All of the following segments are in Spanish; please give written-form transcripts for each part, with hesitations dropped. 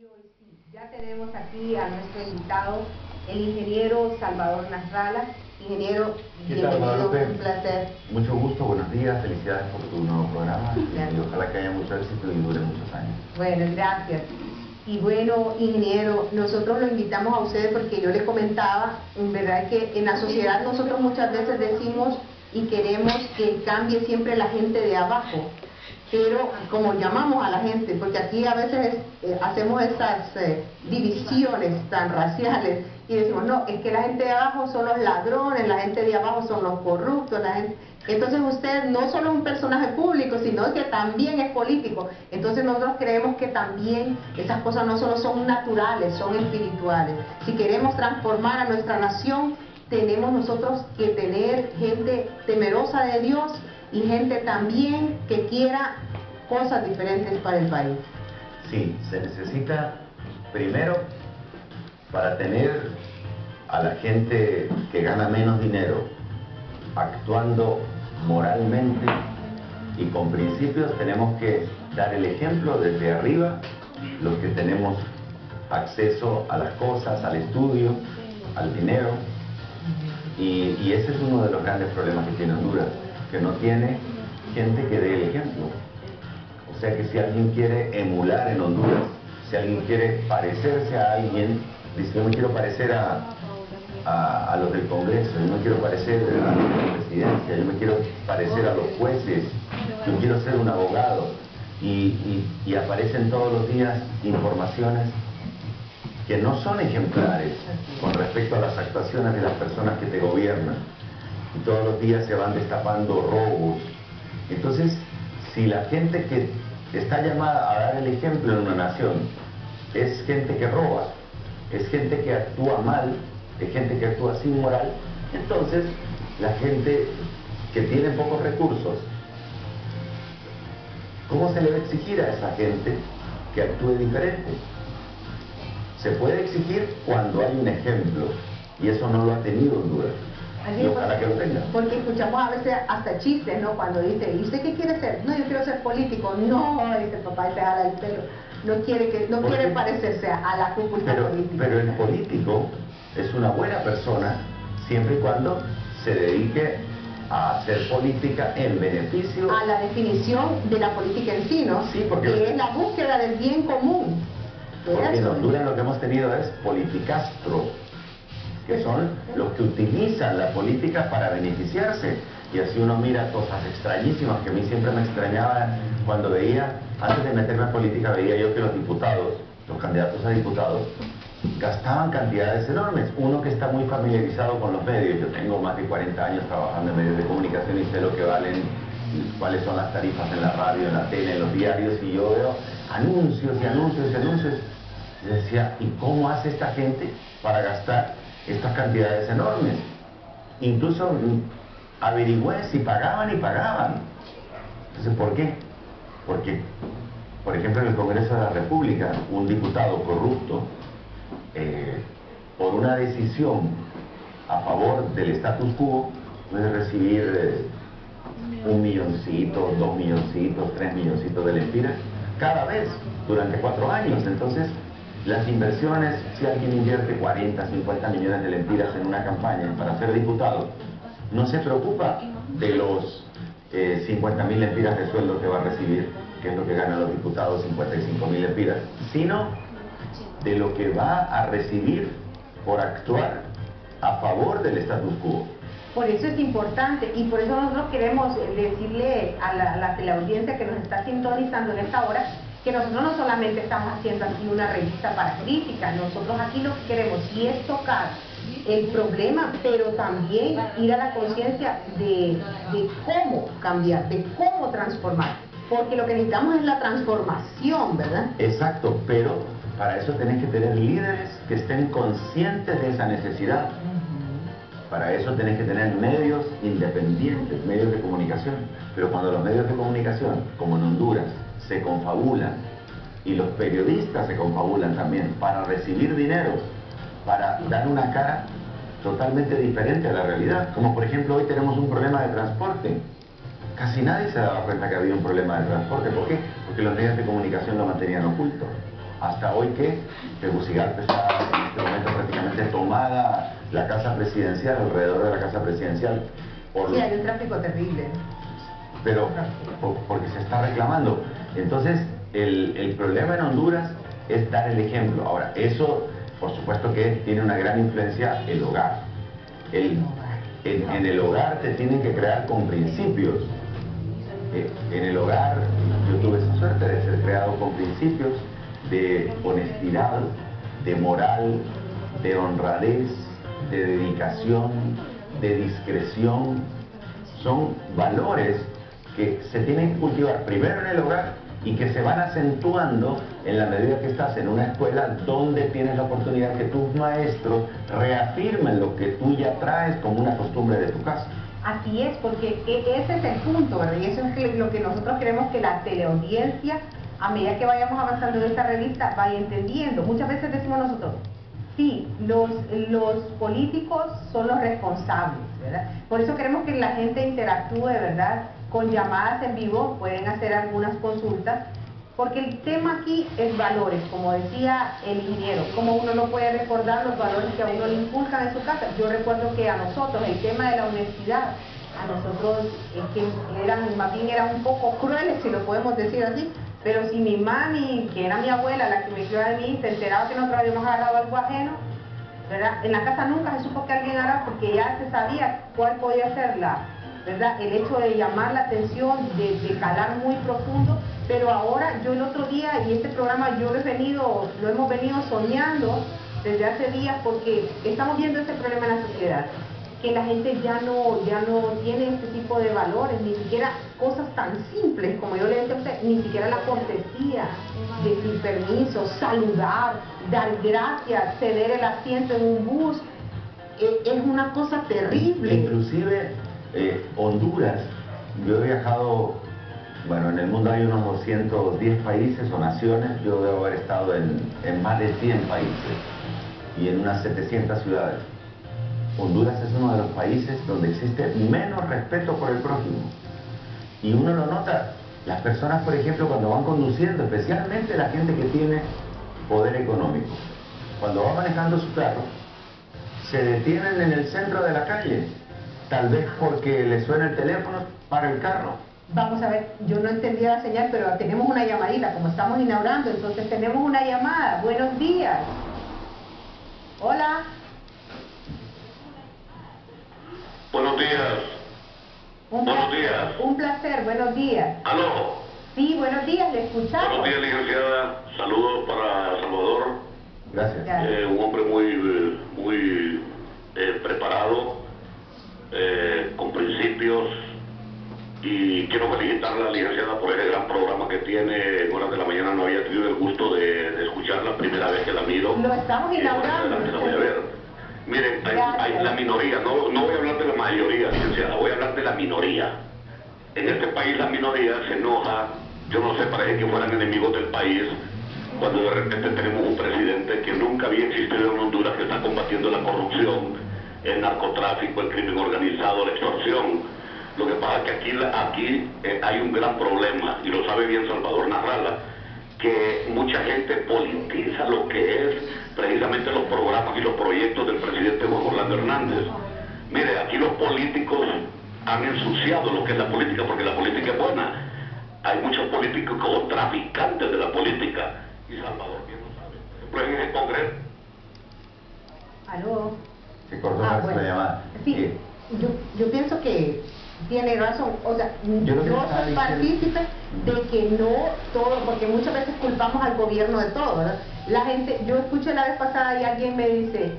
Y hoy sí, ya tenemos aquí a nuestro invitado, el ingeniero Salvador Nasralla. Ingeniero, bienvenido, un placer. Mucho gusto, buenos días, felicidades por tu nuevo programa y ojalá que haya mucho éxito y dure muchos años. Bueno, gracias. Y bueno, ingeniero, nosotros lo invitamos a ustedes porque yo les comentaba, en verdad que en la sociedad nosotros muchas veces decimos y queremos que cambie siempre la gente de abajo, pero como llamamos a la gente, porque aquí a veces hacemos esas divisiones tan raciales y decimos, no, es que la gente de abajo son los ladrones, la gente de abajo son los corruptos, la gente... Entonces usted no solo es un personaje público, sino que también es político. Entonces nosotros creemos que también esas cosas no solo son naturales, son espirituales. Si queremos transformar a nuestra nación, tenemos nosotros que tener gente temerosa de Dios y gente también que quiera cosas diferentes para el país. Sí, se necesita primero para tener a la gente que gana menos dinero actuando moralmente y con principios. Tenemos que dar el ejemplo desde arriba, los que tenemos acceso a las cosas, al estudio, al dinero, y ese es uno de los grandes problemas que tiene Honduras, que no tiene gente que dé el ejemplo. O sea que si alguien quiere emular en Honduras, si alguien quiere parecerse a alguien, dice: yo me quiero parecer a los del Congreso, yo me quiero parecer a los de la presidencia, yo me quiero parecer a los jueces, yo quiero ser un abogado, y aparecen todos los días informaciones que no son ejemplares con respecto a las actuaciones de las personas que te gobiernan, y todos los días se van destapando robos. Entonces, si la gente que está llamada a dar el ejemplo en una nación es gente que roba, es gente que actúa mal, es gente que actúa sin moral, entonces la gente que tiene pocos recursos, ¿cómo se le va a exigir a esa gente que actúe diferente? Se puede exigir cuando hay un ejemplo, y eso no lo ha tenido Honduras. Y ojalá que lo tenga. Porque escuchamos a veces hasta chistes, ¿no? Cuando dice: ¿y usted qué quiere ser? No, yo quiero ser político. No, dice el papá y se jala el pelo. No quiere parecerse a la cúpula política. Pero el político es una buena persona siempre y cuando se dedique a hacer política en beneficio a la definición de la política en sí, ¿no? Sí, porque que es la búsqueda del bien común. Porque en Honduras lo que hemos tenido es politicastro, que son los que utilizan la política para beneficiarse. Y así uno mira cosas extrañísimas que a mí siempre me extrañaba cuando veía, antes de meterme en política, veía yo que los diputados, los candidatos a diputados, gastaban cantidades enormes. Uno que está muy familiarizado con los medios, yo tengo más de 40 años trabajando en medios de comunicación y sé lo que valen, cuáles son las tarifas en la radio, en la tele, en los diarios, y yo veo anuncios y anuncios y anuncios. Y decía: ¿y cómo hace esta gente para gastar estas cantidades enormes? Incluso averigüé si pagaban y pagaban. Entonces, ¿por qué? Porque, por ejemplo, en el Congreso de la República, un diputado corrupto, por una decisión a favor del status quo, puede recibir 1 milloncito, 2 milloncitos, 3 milloncitos de lempiras cada vez durante 4 años. Entonces, las inversiones, si alguien invierte 40, 50 millones de lempiras en una campaña para ser diputado, no se preocupa de los 50.000 lempiras de sueldo que va a recibir, que es lo que ganan los diputados, 55.000 lempiras, sino de lo que va a recibir por actuar a favor del status quo. Por eso es importante, y por eso nosotros queremos decirle a la teleaudiencia que nos está sintonizando en esta hora, que nosotros no solamente estamos haciendo aquí una revista para crítica, nosotros aquí lo que queremos sí es tocar el problema, pero también ir a la conciencia de cómo cambiar, de cómo transformar, porque lo que necesitamos es la transformación, ¿verdad? Exacto, pero para eso tenés que tener líderes que estén conscientes de esa necesidad. Para eso tenés que tener medios independientes, medios de comunicación. Pero cuando los medios de comunicación, como en Honduras, se confabulan, y los periodistas se confabulan también para recibir dinero, para dar una cara totalmente diferente a la realidad. Como por ejemplo, hoy tenemos un problema de transporte. Casi nadie se daba cuenta que había un problema de transporte. ¿Por qué? Porque los medios de comunicación lo mantenían oculto. hasta hoy que Tegucigalpa está en este momento prácticamente tomada la casa presidencial, alrededor de la casa presidencial. Sí, hay un tráfico terrible. Pero porque se está reclamando. Entonces, el problema en Honduras es dar el ejemplo. Ahora, eso, por supuesto que tiene una gran influencia el hogar. En el hogar te tienen que crear con principios. En el hogar, yo tuve esa suerte de ser creado con principios de honestidad, de moral, de honradez, de dedicación, de discreción. Son valores que se tienen que cultivar primero en el hogar y que se van acentuando en la medida que estás en una escuela donde tienes la oportunidad que tus maestros reafirmen lo que tú ya traes como una costumbre de tu casa. Así es, porque ese es el punto, ¿verdad? Y eso es lo que nosotros queremos que la teleaudiencia, a medida que vayamos avanzando en esta revista, vaya entendiendo. Muchas veces decimos nosotros, sí, los políticos son los responsables, ¿verdad? Por eso queremos que la gente interactúe, ¿verdad? Con llamadas en vivo, pueden hacer algunas consultas, porque el tema aquí es valores, como decía el ingeniero, como uno no puede recordar los valores que a uno le inculcan en su casa. Yo recuerdo que a nosotros el tema de la honestidad, a nosotros que más bien eran un poco crueles, si lo podemos decir así, pero si mi mami, que era mi abuela, la que me crió de mí, se enteraba que nosotros habíamos agarrado algo ajeno, ¿verdad? En la casa nunca se supo que alguien agarraba porque ya se sabía cuál podía ser ¿verdad? El hecho de llamar la atención, de calar muy profundo, pero ahora yo el otro día, y este programa yo lo hemos venido soñando desde hace días, porque estamos viendo este problema en la sociedad, que la gente ya no tiene este tipo de valores, ni siquiera cosas tan simples, como yo le decía a usted, ni siquiera la cortesía, decir permiso, saludar, dar gracias, ceder el asiento en un bus, es una cosa terrible. Inclusive Honduras, yo he viajado, bueno, en el mundo hay unos 210 países o naciones, yo debo haber estado en más de 100 países y en unas 700 ciudades. Honduras es uno de los países donde existe menos respeto por el prójimo. Y uno lo nota, las personas, por ejemplo, cuando van conduciendo, especialmente la gente que tiene poder económico, cuando va manejando su carro, se detienen en el centro de la calle, tal vez porque le suena el teléfono para el carro. Vamos a ver, yo no entendía la señal, pero tenemos una llamadita, como estamos inaugurando, entonces tenemos una llamada. Buenos días. Hola. Buenos días. Buenos días. Un placer, buenos días. ¿Aló? Sí, buenos días, le escuchamos. Buenos días, licenciada. Saludos para Salvador. Gracias. Un hombre muy preparado, con principios, y quiero felicitar a la licenciada por ese gran programa que tiene. En horas de la mañana no había tenido el gusto de escuchar, la primera vez que la miro. Lo estamos inaugurando. La voy a ver. Miren, hay la minoría, no voy a hablar de la mayoría, licenciada, voy a hablar de la minoría. En este país la minoría se enoja, yo no sé, parece que fueran enemigos del país, cuando de repente tenemos un presidente que nunca había existido en Honduras, que está combatiendo la corrupción, el narcotráfico, el crimen organizado, la extorsión. Lo que pasa es que aquí hay un gran problema, y lo sabe bien Salvador Narrala, que mucha gente politiza lo que es precisamente los programas y los proyectos del presidente Juan Orlando Hernández. Mire, aquí los políticos han ensuciado lo que es la política, porque la política es buena. Hay muchos políticos como traficantes de la política, y Salvador bien lo sabe. Por ejemplo, en el Congreso. Aló. Se cortó Bueno. la llamada. Sí, yo pienso que tiene razón, o sea, yo soy partícipe de que no todo, porque muchas veces culpamos al gobierno de todo, ¿verdad? La gente, yo escuché la vez pasada y alguien me dice,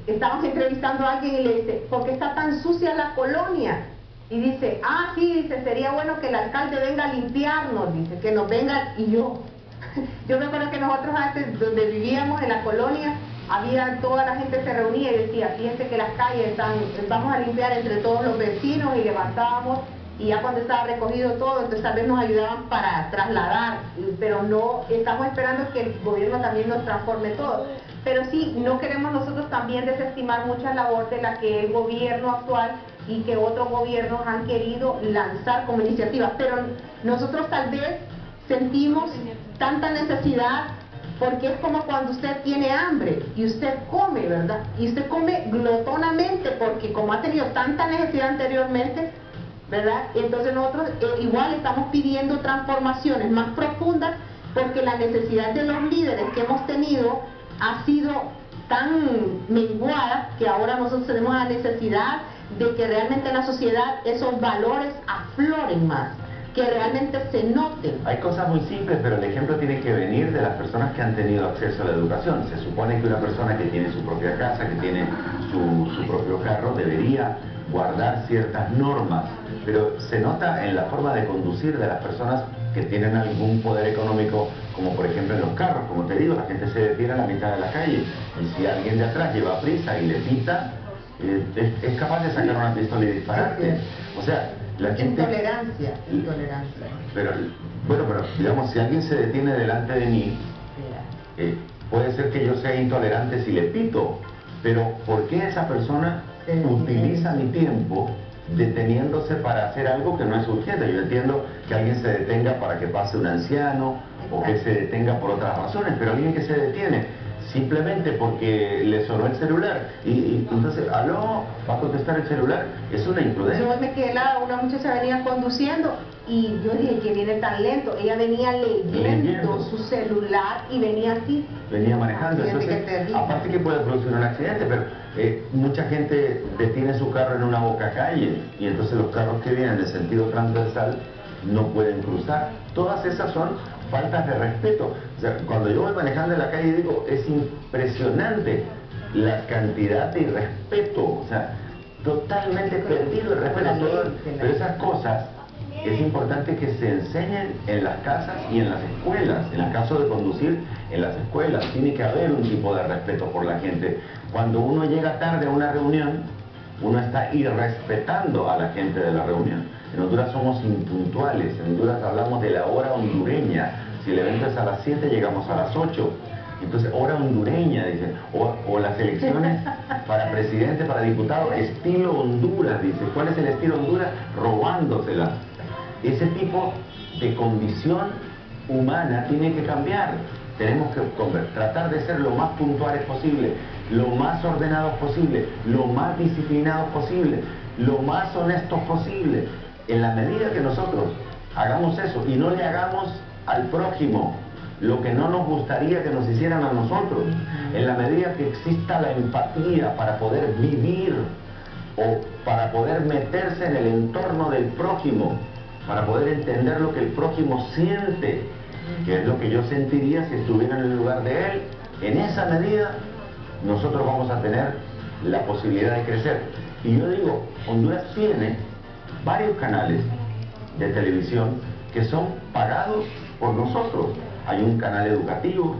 estábamos entrevistando a alguien y le dice, ¿por qué está tan sucia la colonia? Y dice, sí, dice, sería bueno que el alcalde venga a limpiarnos, dice, que nos venga, y yo me acuerdo que nosotros antes, donde vivíamos en la colonia, toda la gente se reunía y decía, fíjense que las calles vamos a limpiar entre todos los vecinos, y levantábamos, y ya cuando estaba recogido todo, entonces tal vez nos ayudaban para trasladar, pero no, estamos esperando que el gobierno también nos transforme todo. Pero sí, no queremos nosotros también desestimar mucha labor de la que el gobierno actual y que otros gobiernos han querido lanzar como iniciativa, pero nosotros tal vez sentimos tanta necesidad, porque es como cuando usted tiene hambre y usted come, ¿verdad? Y usted come glotonamente porque como ha tenido tanta necesidad anteriormente, ¿verdad? Entonces nosotros igual estamos pidiendo transformaciones más profundas, porque la necesidad de los líderes que hemos tenido ha sido tan menguada que ahora nosotros tenemos la necesidad de que realmente en la sociedad esos valores afloren más, que realmente se noten. Hay cosas muy simples, pero el ejemplo tiene que venir de las personas que han tenido acceso a la educación. Se supone que una persona que tiene su propia casa, que tiene su propio carro, debería guardar ciertas normas, pero se nota en la forma de conducir de las personas que tienen algún poder económico, como por ejemplo en los carros. Como te digo, la gente se detiene a la mitad de la calle, y si alguien de atrás lleva prisa y le pita, es capaz de sacar una pistola y dispararte. O sea, la gente... Intolerancia. Pero digamos, si alguien se detiene delante de mí, puede ser que yo sea intolerante si le pito, pero ¿por qué esa persona utiliza mi tiempo deteniéndose para hacer algo que no es urgente? Yo entiendo que alguien se detenga para que pase un anciano, o que se detenga por otras razones, pero alguien que se detiene simplemente porque le sonó el celular y entonces, aló, va a contestar el celular, es una imprudencia. Yo me quedé helada, una muchacha venía conduciendo y yo dije que viene tan lento. Ella venía leyendo su celular y venía así. Venía manejando. Entonces, aparte que puede producir un accidente, pero mucha gente detiene su carro en una boca calle, y entonces los carros que vienen en sentido transversal no pueden cruzar. Todas esas son faltas de respeto. O sea, cuando yo voy manejando en la calle digo, es impresionante la cantidad de irrespeto, o sea, totalmente perdido el respeto. Pero esas cosas es importante que se enseñen en las casas y en las escuelas. En el caso de conducir, en las escuelas tiene que haber un tipo de respeto por la gente. Cuando uno llega tarde a una reunión, uno está irrespetando a la gente de la reunión. En Honduras somos impuntuales. En Honduras hablamos de la hora hondureña. Si el evento es a las 7, llegamos a las 8. Entonces, hora hondureña, dicen. O las elecciones para presidente, para diputado, estilo Honduras, dice. ¿Cuál es el estilo Honduras? Robándosela. Ese tipo de condición humana tiene que cambiar. Tenemos que tratar de ser lo más puntuales posible, lo más ordenados posible, lo más disciplinados posible, lo más honestos posible. En la medida que nosotros hagamos eso y no le hagamos al prójimo lo que no nos gustaría que nos hicieran a nosotros, en la medida que exista la empatía para poder vivir o para poder meterse en el entorno del prójimo, para poder entender lo que el prójimo siente, que es lo que yo sentiría si estuviera en el lugar de él, en esa medida nosotros vamos a tener la posibilidad de crecer. Y yo digo, Honduras tiene varios canales de televisión que son pagados por nosotros. Hay un canal educativo,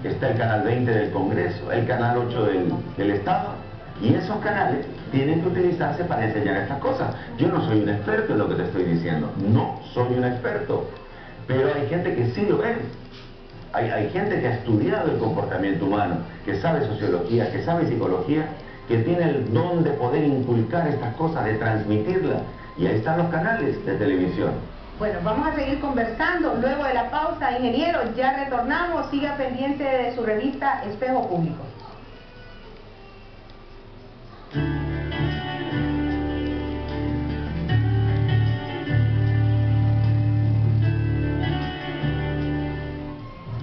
está el canal 20 del Congreso, el canal 8 del Estado, y esos canales tienen que utilizarse para enseñar estas cosas. Yo no soy un experto en lo que te estoy diciendo, no soy un experto, pero hay gente que sí lo ve. Hay gente que ha estudiado el comportamiento humano, que sabe sociología, que sabe psicología, que tiene el don de poder inculcar estas cosas, de transmitirlas, y ahí están los canales de televisión. Bueno, vamos a seguir conversando luego de la pausa, ingeniero. Ya retornamos, siga pendiente de su revista Espejo Público.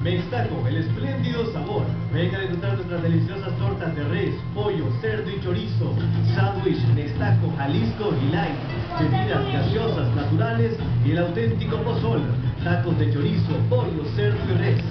Mextaco, el espléndido sabor. Venga a disfrutar nuestras deliciosas tortas de res, pollo, cerdo y chorizo, sándwich, Mextaco, Jalisco y light, bebidas gaseosas naturales y el auténtico pozol, tacos de chorizo, pollo, cerdo y res.